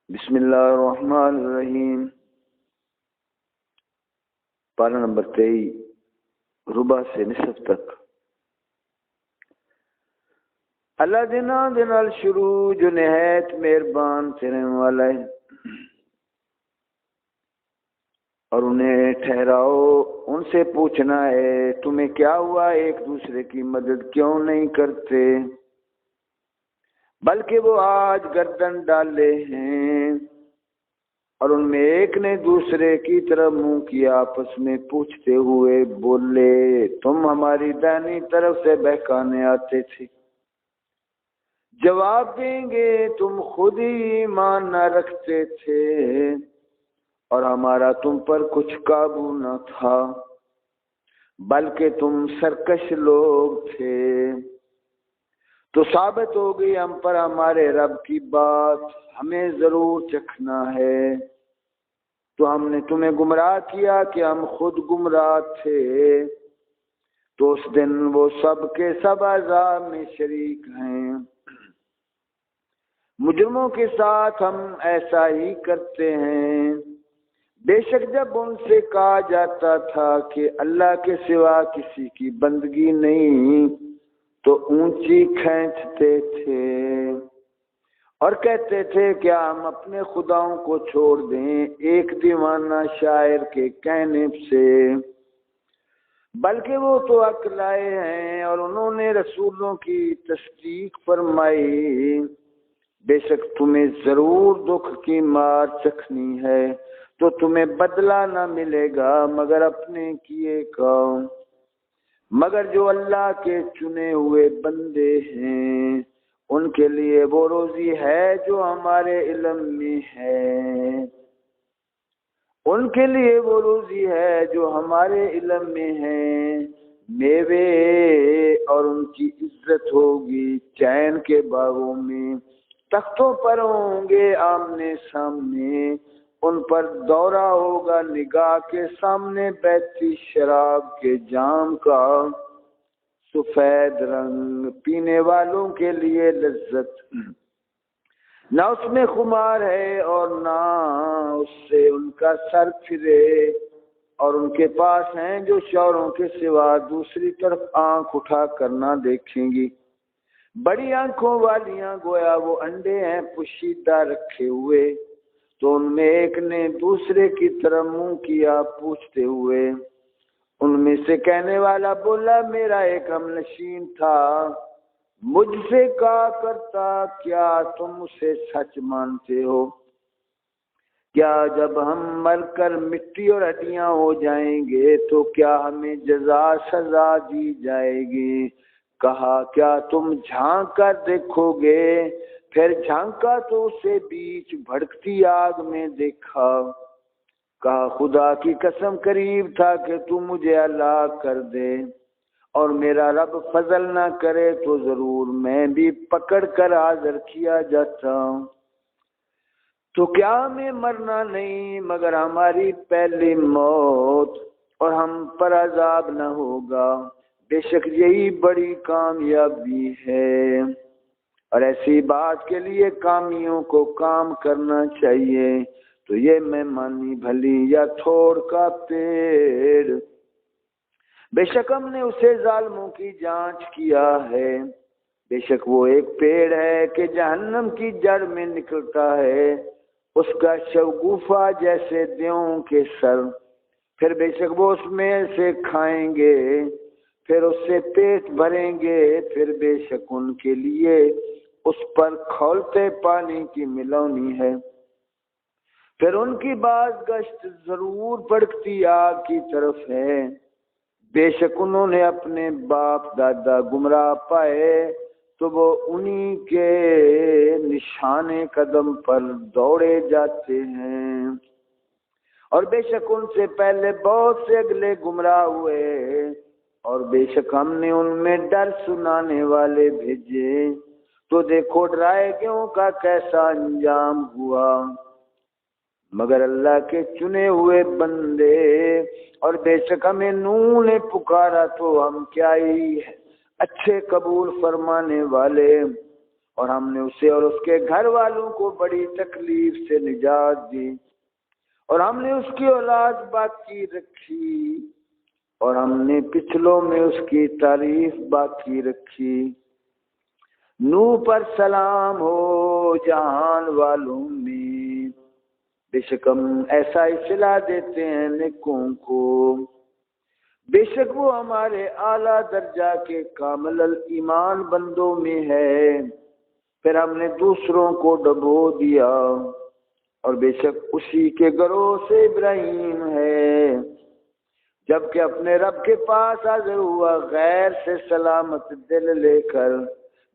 بسم اللہ الرحمن الرحیم۔ پارہ نمبر 23 ربع سے نصف تک۔ اللہ دنال شروع جو نہایت مہربان تیرے والا ہے، اور انہیں ٹھہراؤ، ان سے پوچھنا ہے تمہیں کیا ہوا، ایک دوسرے کی مدد کیوں نہیں کرتے، بلکہ وہ آج گردن ڈالے ہیں۔ اور ان میں ایک نے دوسرے کی طرف منہ کیا، آپس میں پوچھتے ہوئے بولے تم ہماری دائیں طرف سے بہکانے آتے تھے، جواب دیں گے تم خود ہی ایمان نہ رکھتے تھے اور ہمارا تم پر کچھ قابو نہ تھا، بلکہ تم سرکش لوگ تھے۔ تو ثابت ہو گئی ہم پر ہمارے رب کی بات، ہمیں ضرور چکھنا ہے۔ تو ہم نے تمہیں گمراہ کیا کہ ہم خود گمراہ تھے، تو اس دن وہ سب کے سب عذاب میں شریک ہیں۔ مجرموں کے ساتھ ہم ایسا ہی کرتے ہیں، بے شک جب ان سے کہا جاتا تھا کہ اللہ کے سوا کسی کی بندگی نہیں، تو اونچی کھینچتے تھے اور کہتے تھے کیا ہم اپنے خداؤں کو چھوڑ دیں ایک دیوانہ شاعر کے کہنے سے، بلکہ وہ تو حق لائے ہیں اور انہوں نے رسولوں کی تصدیق فرمائی۔ بے شک تمہیں ضرور دکھ کی مار چکھنی ہے، تو تمہیں بدلہ نہ ملے گا مگر اپنے کیے کا، مگر جو اللہ کے چنے ہوئے بندے ہیں ان کے لیے وہ روزی ہے جو ہمارے علم میں ہے، ان کے لیے وہ روزی ہے جو ہمارے علم میں ہے، میوے اور ان کی عزت ہوگی چین کے باغوں میں، تختوں پر ہوں گے آمنے سامنے، ان پر دورہ ہوگا نگاہ کے سامنے بہتی شراب کے جام کا، سفید رنگ پینے والوں کے لیے لذت، نہ اس میں خمار ہے اور نہ اس سے ان کا سر پھرے، اور ان کے پاس ہیں جو شوروں کے سوا دوسری طرف آنکھ اٹھا کر نہ دیکھیں گی، بڑی آنکھوں والیاں گویا وہ انڈے ہیں پوشیدہ رکھے ہوئے۔ تو ان میں ایک نے دوسرے کی طرف منہ کیا پوچھتے ہوئے، ان میں سے کہنے والا بولا میرا ایک ہم نشین تھا، مجھ سے کہا کرتا کیا تم اسے سچ مانتے ہو، کیا جب ہم مر کر مٹی اور ہڈیاں ہو جائیں گے تو کیا ہمیں جزا سزا دی جائے گی؟ کہا کیا تم جھانک کر دیکھو گے؟ پھر جھانکا تو اسے بیچ بھڑکتی آگ میں دیکھا، کہا خدا کی قسم قریب تھا کہ تو مجھے ہلاک کر دے، اور میرا رب فضل نہ کرے تو ضرور میں بھی پکڑ کر حاضر کیا جاتا ہوں۔ تو کیا ہمیں مرنا نہیں مگر ہماری پہلی موت، اور ہم پر عذاب نہ ہوگا، بے شک یہی بڑی کامیابی ہے۔ اور ایسی بات کے لیے کامیوں کو کام کرنا چاہیے، تو یہ مہمانی بھلی یا تھوڑ کا پیڑ، بے شک ہم نے اسے ظالموں کی جانچ کیا ہے، بے شک وہ ایک پیڑ ہے کہ جہنم کی جڑ میں نکلتا ہے، اس کا شگوفہ جیسے دیوں کے سر، پھر بے شک وہ اس میں سے کھائیں گے، پھر اس سے پیٹ بھریں گے، پھر بے شک ان کے لیے اس پر کھولتے پانی کی ملونی ہے، پھر ان کی باز گشت ضرور بھڑکتی آگ کی طرف ہے، بے شک انہوں نے اپنے باپ دادا گمراہ پائے تو وہ انہی کے نشان قدم پر دوڑے جاتے ہیں، اور بے شک ان سے پہلے بہت سے اگلے گمراہ ہوئے، اور بے شک ہم نے ان میں ڈر سنانے والے بھیجے، تو دیکھو ڈرائے گیوں کا کیسا انجام ہوا، مگر اللہ کے چنے ہوئے بندے، اور بے شک ہمیں نوح نے پکارا تو ہم کیا ہی اچھے قبول فرمانے والے، اور ہم نے اسے اور اس کے گھر والوں کو بڑی تکلیف سے نجات دی، اور ہم نے اس کی اولاد باقی رکھی، اور ہم نے پچھلوں میں اس کی تعریف باقی رکھی۔ نوح پر سلام ہو جہان والوں میں، بے شک ہم ایسا اصلاح دیتے ہیں نیکوں کو، بے شک وہ ہمارے اعلیٰ درجہ کے کامل ایمان بندوں میں ہے۔ پھر ہم نے دوسروں کو ڈبو دیا، اور بے شک اسی کے گروہ سے ابراہیم ہے، جبکہ اپنے رب کے پاس حاضر ہوا غیر سے سلامت دل لے کر،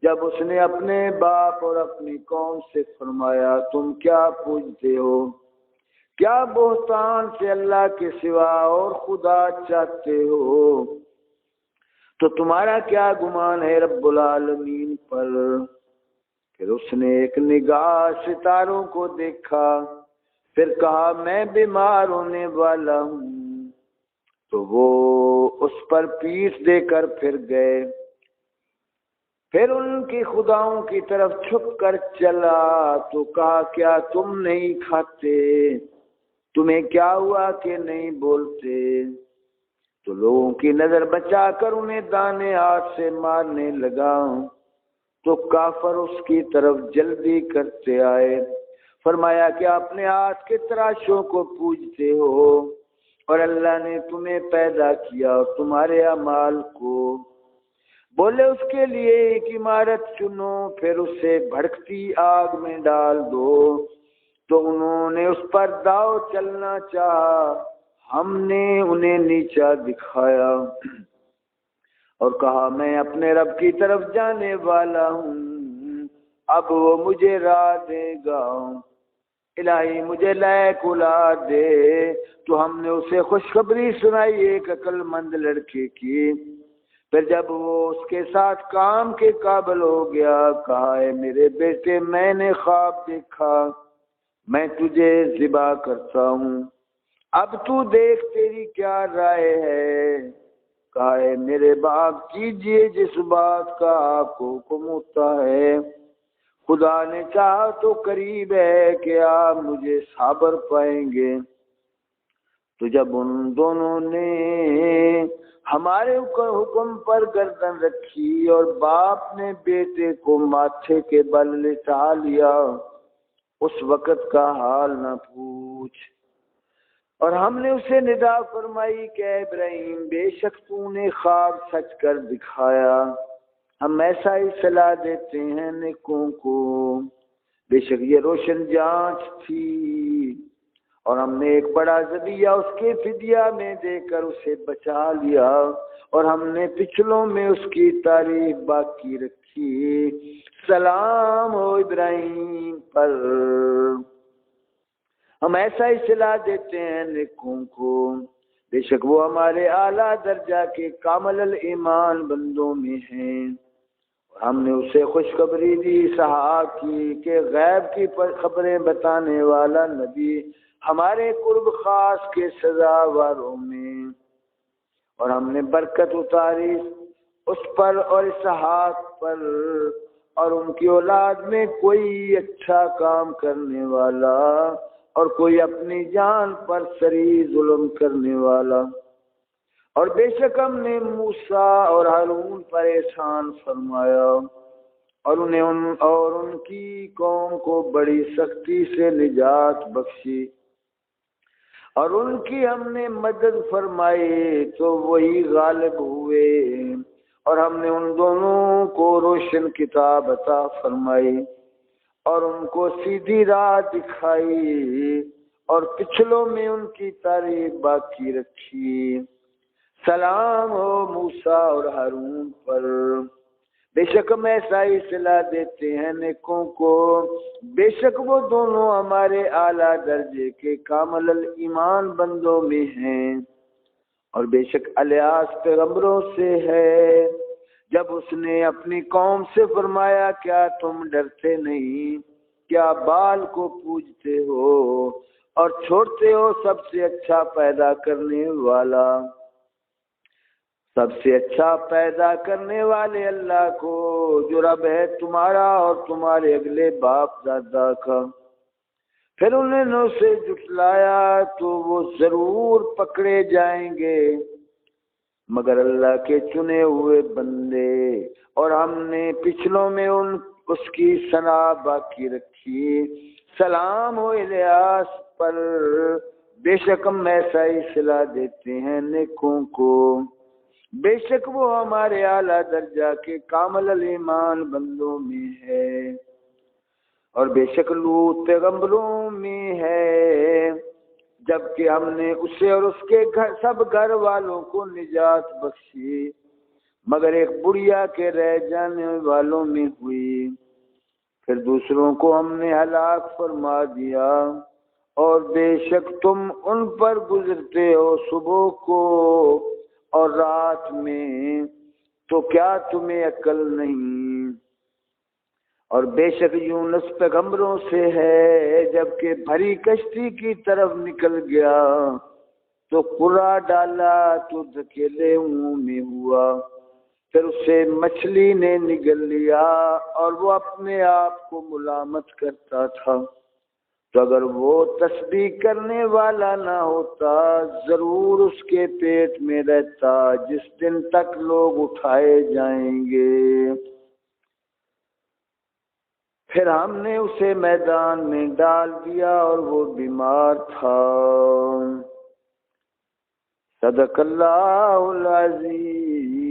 جب اس نے اپنے باپ اور اپنی قوم سے فرمایا تم کیا پوجتے ہو؟ کیا بہتان سے اللہ کے سوا اور خدا چاہتے ہو؟ تو تمہارا کیا گمان ہے رب العالمین پر؟ پھر اس نے ایک نگاہ ستاروں کو دیکھا، پھر کہا میں بیمار ہونے والا ہوں، تو وہ اس پر پیٹھ دے کر پھر گئے۔ پھر ان کی خداؤں کی طرف چھپ کر چلا تو کہا کیا تم نہیں کھاتے؟ تمہیں کیا ہوا کہ نہیں بولتے؟ تو لوگوں کی نظر بچا کر انہیں دانے ہاتھ سے مارنے لگا، تو کافر اس کی طرف جلدی کرتے آئے، فرمایا کہ اپنے ہاتھ کے تراشوں کو پوجتے ہو، اور اللہ نے تمہیں پیدا کیا اور تمہارے اعمال کو۔ بولے اس کے لیے ایک عمارت چنو، پھر اسے بھڑکتی آگ میں ڈال دو۔ تو انہوں نے اس پر داؤ چلنا چاہا، ہم نے انہیں نیچا دکھایا اور کہا میں اپنے رب کی طرف جانے والا ہوں، اب وہ مجھے راہ دے گا۔ الہی مجھے لائق اولاد دے۔ تو ہم نے اسے خوشخبری سنائی ایک عقل مند لڑکے کی۔ پھر جب وہ اس کے ساتھ کام کے قابل ہو گیا، کہا اے میرے بیٹے میں نے خواب دیکھا، میں تجھے ذبح کرتا ہوں، اب تو دیکھ تیری کیا رائے ہے؟ کہا اے میرے باپ کیجئے جس بات کا آپ کو حکم ہوتا ہے، خدا نے چاہا تو قریب ہے کہ آپ مجھے صابر پائیں گے۔ تو جب ان دونوں نے ہمارے حکم پر گردن رکھی اور باپ نے بیٹے کو ماتھے کے بل لٹا لیا، اس وقت کا حال نہ پوچھ۔ اور ہم نے اسے ندا فرمائی کہ اے ابراہیم بے شک تو نے خواب سچ کر دکھایا، ہم ایسا ہی صلاح دیتے ہیں نیکوں کو، بے شک یہ روشن جانچ تھی، اور ہم نے ایک بڑا ذبیحہ اس کے فدیہ میں دے کر اسے بچا لیا، اور ہم نے پچھلوں میں اس کی تعریف باقی رکھی۔ سلام ہو ابراہیم پر، ہم ایسا ہی صلاح دیتے ہیں نیکوں کو، بے شک وہ ہمارے اعلیٰ درجہ کے کامل ایمان بندوں میں ہیں۔ ہم نے اسے خوشخبری دی اسحاق کی کہ غیب کی خبریں بتانے والا نبی ہمارے قرب خاص کے سزاواروں میں، اور ہم نے برکت اتاری اس پر اور اسحاق پر، اور ان کی اولاد میں کوئی اچھا کام کرنے والا اور کوئی اپنی جان پر سری ظلم کرنے والا۔ اور بے شک ہم نے موسیٰ اور ہارون پر احسان فرمایا، اور ان کی قوم کو بڑی سختی سے نجات بخشی، اور ان کی ہم نے مدد فرمائی تو وہی غالب ہوئے، اور ہم نے ان دونوں کو روشن کتاب عطا فرمائی اور ان کو سیدھی راہ دکھائی، اور پچھلوں میں ان کی تعریف باقی رکھی۔ سلام ہو موسیٰ اور ہارون پر، بے شک ہم ایسا ہی صلاح دیتے ہیں نیکوں کو، بے شک وہ دونوں ہمارے اعلیٰ درجے کے کامل ایمان بندوں میں ہیں۔ اور بے شک الیاس پیغمبروں سے ہے، جب اس نے اپنی قوم سے فرمایا کیا تم ڈرتے نہیں؟ کیا بال کو پوجتے ہو اور چھوڑتے ہو سب سے اچھا پیدا کرنے والا؟ سب سے اچھا پیدا کرنے والے اللہ کو، جو رب ہے تمہارا اور تمہارے اگلے باپ دادا کا۔ پھر انہوں نے اسے جھٹلایا تو وہ ضرور پکڑے جائیں گے، مگر اللہ کے چنے ہوئے بندے، اور ہم نے پچھلوں میں اس کی ثنا باقی رکھی۔ سلام ہو الیاس پر، بے شک ہم ایسا ہی صلہ دیتے ہیں نیکوں کو، بے شک وہ ہمارے اعلیٰ درجہ کے کامل الایمان بندوں میں ہے، اور بے شک لوط پیغمبروں میں ہے، جبکہ ہم نے اسے اور اس کے سب گھر والوں کو نجات بخشی، مگر ایک بڑھیا کے رہ جانے والوں میں ہوئی۔ پھر دوسروں کو ہم نے ہلاک فرما دیا، اور بے شک تم ان پر گزرتے ہو صبح کو اور رات میں، تو کیا تمہیں عقل نہیں؟ اور بے شک یونس پیغمبروں سے ہے، جبکہ بھری کشتی کی طرف نکل گیا تو قرا ڈالا تو دھکیلے منہ میں ہوا، پھر اسے مچھلی نے نگل لیا، اور وہ اپنے آپ کو ملامت کرتا تھا۔ تو اگر وہ تسبیح کرنے والا نہ ہوتا، ضرور اس کے پیٹ میں رہتا جس دن تک لوگ اٹھائے جائیں گے۔ پھر ہم نے اسے میدان میں ڈال دیا اور وہ بیمار تھا۔ صدق اللہ العظیم۔